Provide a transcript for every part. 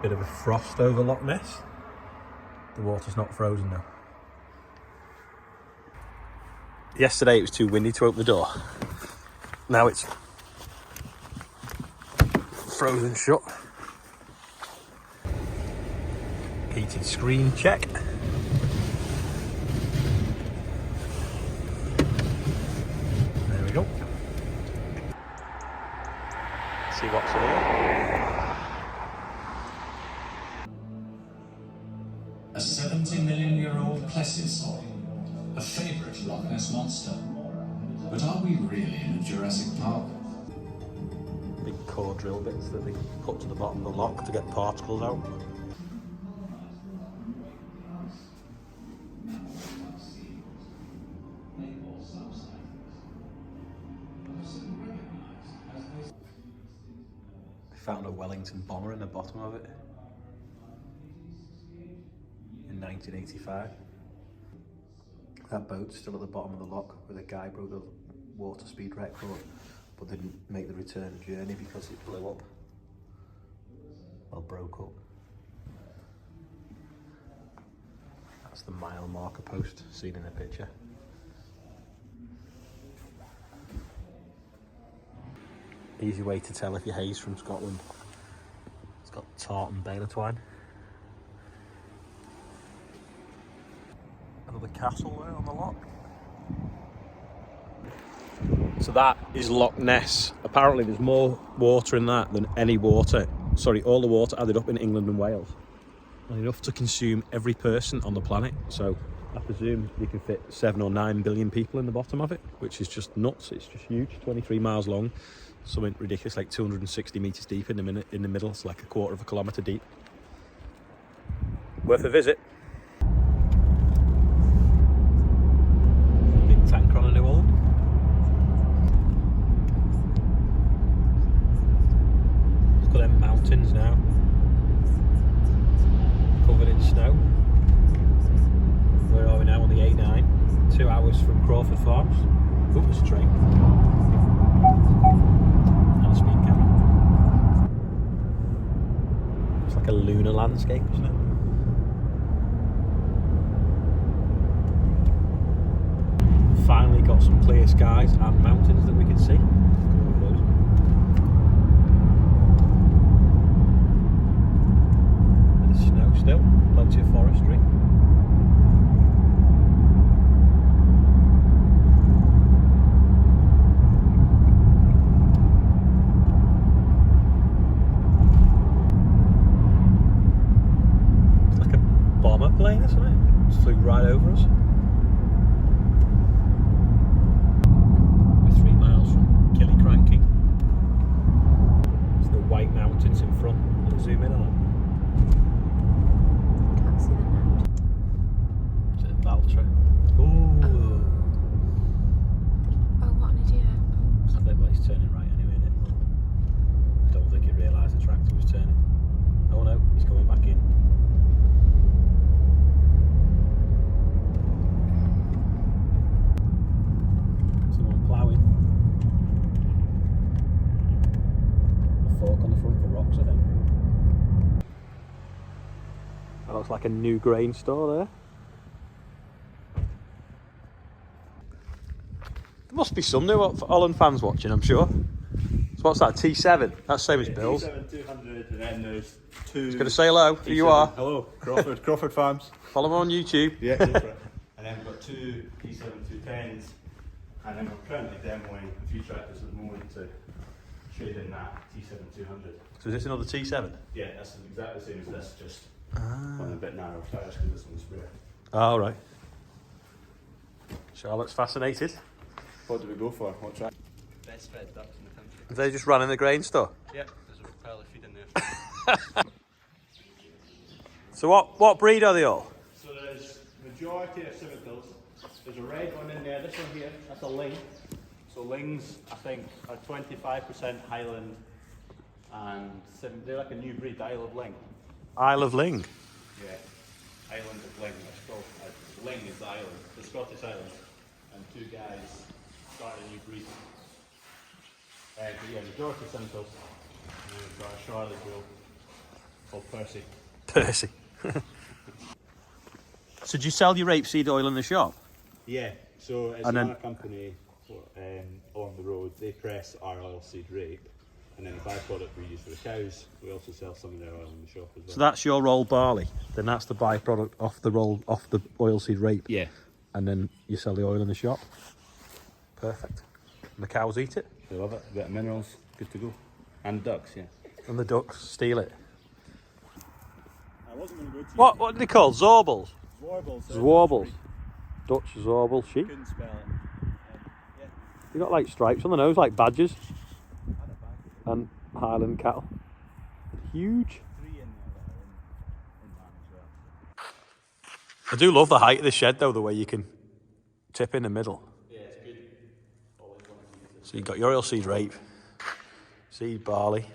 Bit of a frost over Loch Ness. The water's not frozen now. Yesterday it was too windy to open the door. Now it's frozen shut. Heated screen check. There we go. See what's in here. A 70-million-year-old plesiosaur, a favourite Loch Ness monster. But are we really in a Jurassic Park? Big core drill bits that they put to the bottom of the lock to get particles out. They found a Wellington bomber in the bottom of it in 1985. That boat's still at the bottom of the lock where the guy broke the water speed record, but didn't make the return journey because it blew up. Well, broke up. That's the mile marker post seen in the picture. Easy way to tell if your hay's from Scotland. It's got tartan baler twine. Another castle there on the loch. So that is Loch Ness. Apparently there's more water in that than any water. Sorry, all the water added up in England and Wales. And enough to consume every person on the planet. So I presume you can fit 7 or 9 billion people in the bottom of it, which is just nuts. It's just huge, 23 miles long. Something ridiculous, like 260 metres deep in the middle. It's like a quarter of a kilometre deep. Worth a visit. Big tanker on a new one. Look at them mountains now. Covered in snow. Where are we now? On the A9. 2 hours from Crawford Farms. Oh, there's a train. And a speed camera. It's like a lunar landscape, isn't it? Finally got some clear skies and mountains that we can see. Bit of snow still, plenty of forestry. It's like a bomber plane, isn't it? Just flew right over us. Mountains in front. I'll zoom in on them. Can't see them now. Is it Valtra? Ooh. Oh, what an idiot. I bet well, he's turning right anyway, isn't it? I don't think he realised the tractor was turning. Oh no, he's coming back in. Someone ploughing. Fork on the front for rocks, I think. That looks like a new grain store there. There must be some new Holland fans watching, I'm sure. So what's that, T7? That's same as Bill's. T7 200, and then there's two. Just going to say hello, who you are. Hello, Crawford, Crawford Farms. Follow me on YouTube. Yeah, go for it. And then we've got two T7 210s, and then we're currently demoing a few tractors at the moment to trade in that T7 200. So is this another T7? Yeah, that's exactly the same as this, just on a bit narrower tyres because this one's spare. Oh, right. Charlotte's fascinated. What do we go for? What track? Best fed ducks in the country. Have they just ran in the grain store? Yeah, there's a pile of feed in there. So what breed are they all? So there's majority of civet bills. There's a red one in there, this one here, that's a ling. So lings, I think, are 25% Highland and they're like a new breed, Isle of Ling. Isle of Ling? Yeah, Island of Ling, that's called. Ling is the island, the Scottish island. And two guys started a new breed. But yeah, majority Central. And we've got a Charlotte Bull. called Percy. Percy. So do you sell your rapeseed oil in the shop? Yeah, so it's And then- another company along the road. They press our oilseed rape, and then the byproduct we use for the cows. We also sell some of their oil in the shop as well. So that's your rolled barley. Then that's the byproduct off the oilseed rape. Yeah. And then you sell the oil in the shop. Perfect. And the cows eat it. They love it. A bit of minerals, good to go. And ducks, yeah. And the ducks steal it. I wasn't going to go to What are they called? Zorbles? Warbles. Zwarbles. Dutch Zorbal sheep. Couldn't spell it. Yeah. They got like stripes on the nose, like badgers. And Highland cattle. Huge. 3 in there that are in man as well. I do love the height of the shed though, the way you can tip in the middle. Yeah, it's good. Always wanted to use it. So you've got your oilseed rape, seed barley,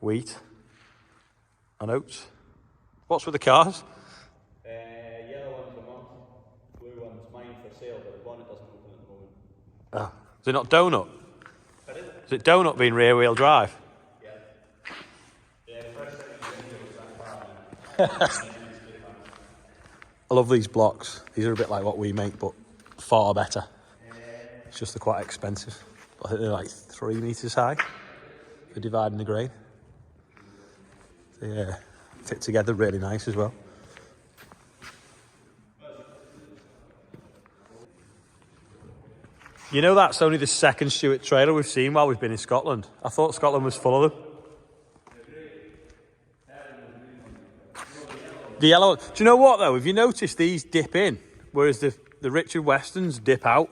wheat, and oats. What's with the cars? Yellow one's a month, blue one's mine for sale, but the bonnet doesn't open at the moment. Oh. Is it not donut? Is it donut being rear wheel drive? Yeah. Yeah, the first thing you was that car. I love these blocks. These are a bit like what we make, but far better. It's just they're quite expensive. I think they're like 3 metres high for dividing the grain. They fit together really nice as well. You know, that's only the second Stuart trailer we've seen while we've been in Scotland. I thought Scotland was full of them. The yellow. Do you know what though? Have you noticed these dip in, whereas the Richard Westons dip out?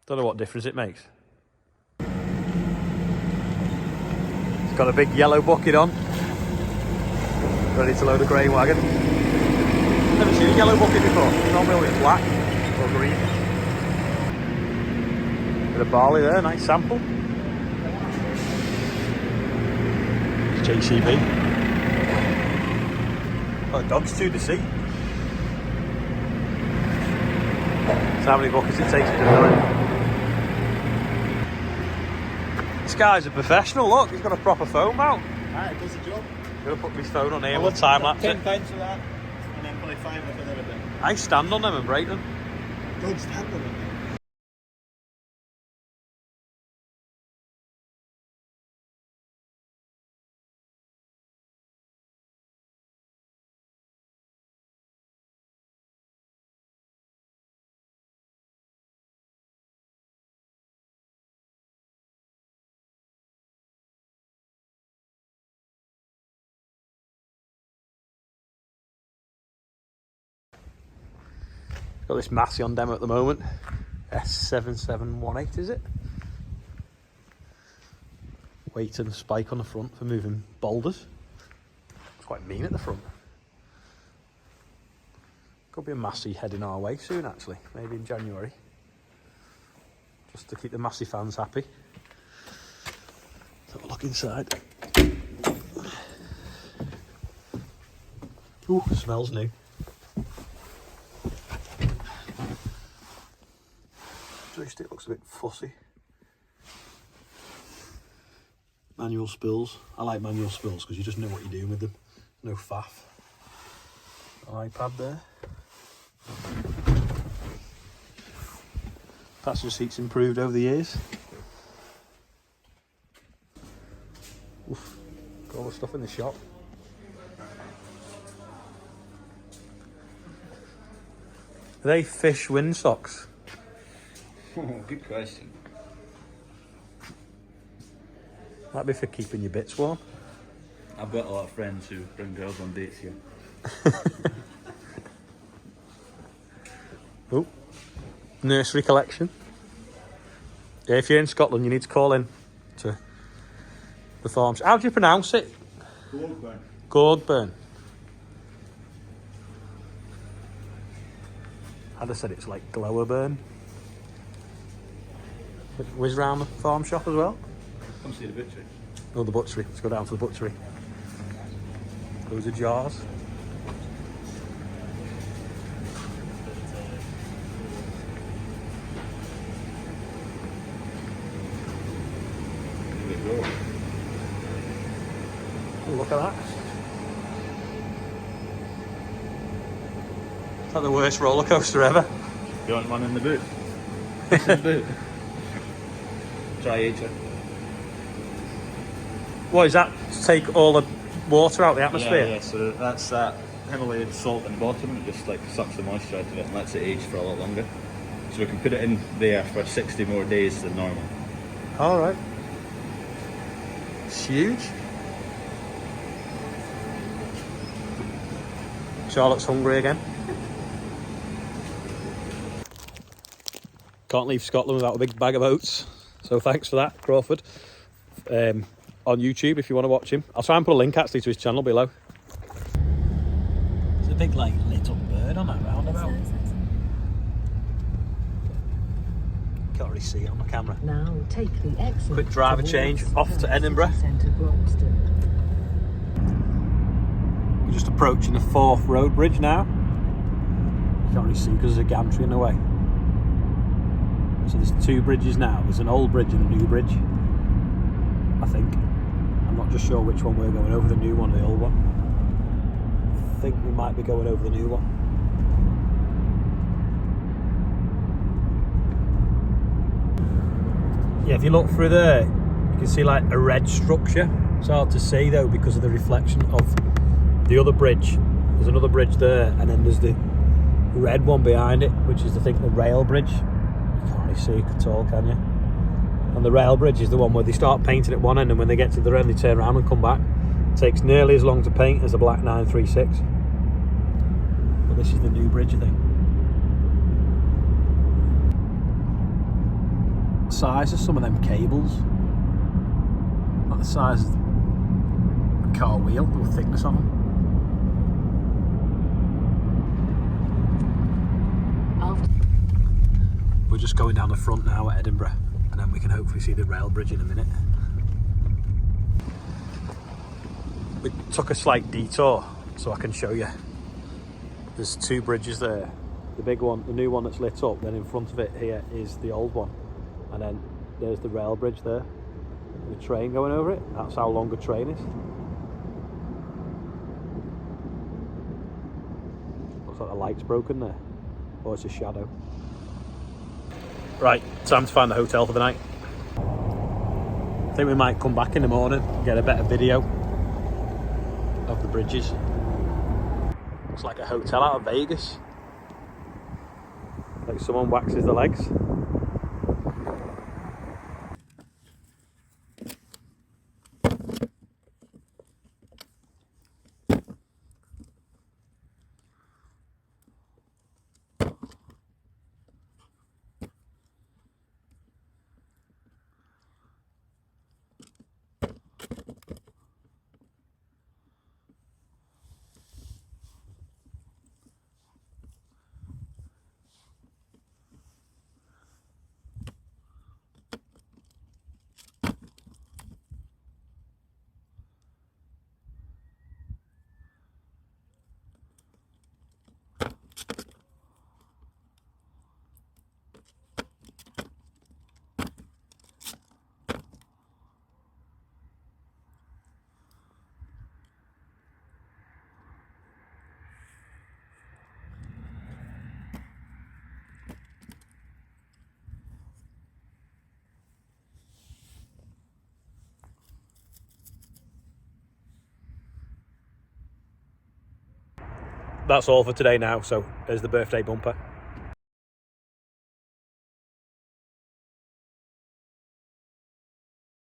Don't know what difference it makes. It's got a big yellow bucket on, ready to load a grain wagon. Never seen a yellow bucket before. Normally it's black or green. Bit of barley there, nice sample. JCB. Oh, the dog's chewed the seat. That's how many buckets it takes to fill it. This guy's a professional, look, he's got a proper phone mount. Ah, it does the job. I'm going to put my phone on here, we'll time lapse it. £10 for that, and then probably 5 with everything. I stand on them and break them. Don't stand on it. Got this MASSEY on demo at the moment. S7718 is it? Weight and spike on the front for moving boulders. It's quite mean at the front. Could be a MASSEY heading our way soon actually, maybe in January. Just to keep the MASSEY fans happy. Let's have a look inside. Ooh, smells new. Joystick looks a bit fussy. Manual spills. I like manual spills because you just know what you're doing with them. No faff. iPad there. Passenger seats improved over the years. Oof. Got all the stuff in the shop. Are they fish windsocks? Oh, good question. Might be for keeping your bits warm. I've got a lot of friends who bring girls on dates here. Oh, nursery collection. Yeah, if you're in Scotland, you need to call in to the farms. How do you pronounce it? Goldburn. Goldburn. I'd have said it's like Glowerburn. Whiz round the farm shop as well. Come see the butchery. Oh, the butchery. Let's go down to the butchery. Loads of jars. There we go. Look at that. It's like the worst roller coaster ever. You want one in the boot? In the boot. Try each one. What is that? To take all the water out of the atmosphere? Yeah, so that's that Himalayan salt in the bottom. It just like sucks the moisture out of it and lets it age for a lot longer. So we can put it in there for 60 more days than normal. All right. It's huge. Charlotte's hungry again. Can't leave Scotland without a big bag of oats. So thanks for that, Crawford. On YouTube, if you want to watch him. I'll try and put a link actually to his channel below. There's a big like lit up bird on that roundabout. Can't really see it on the camera. Now take the exit. Quick driver change off to Edinburgh. We're just approaching the Forth Road Bridge now. You can't really see because there's a gantry in the way. So there's two bridges now. There's an old bridge and a new bridge, I think. I'm not just sure which one we're going over, the new one or the old one. I think we might be going over the new one. Yeah, if you look through there, you can see like a red structure. It's hard to see though because of the reflection of the other bridge. There's another bridge there, and then there's the red one behind it, which is I think the rail bridge. You can't really see it at all, can you? And the rail bridge is the one where they start painting at one end, and when they get to the other end, they turn around and come back. It takes nearly as long to paint as a black 936. But this is the new bridge, I think. The size of some of them cables, not the size of a car wheel, the thickness of them. We're just going down the front now at Edinburgh, and then we can hopefully see the rail bridge in a minute. We took a slight detour so I can show you. There's two bridges there. The big one, the new one that's lit up, then in front of it here is the old one. And then there's the rail bridge there. The train going over it. That's how long a train is. Looks like the light's broken there. Or it's a shadow. Right, time to find the hotel for the night. I think we might come back in the morning and get a better video of the bridges. Looks like a hotel out of Vegas. Like someone waxes the legs. That's all for today now, so there's the birthday bumper.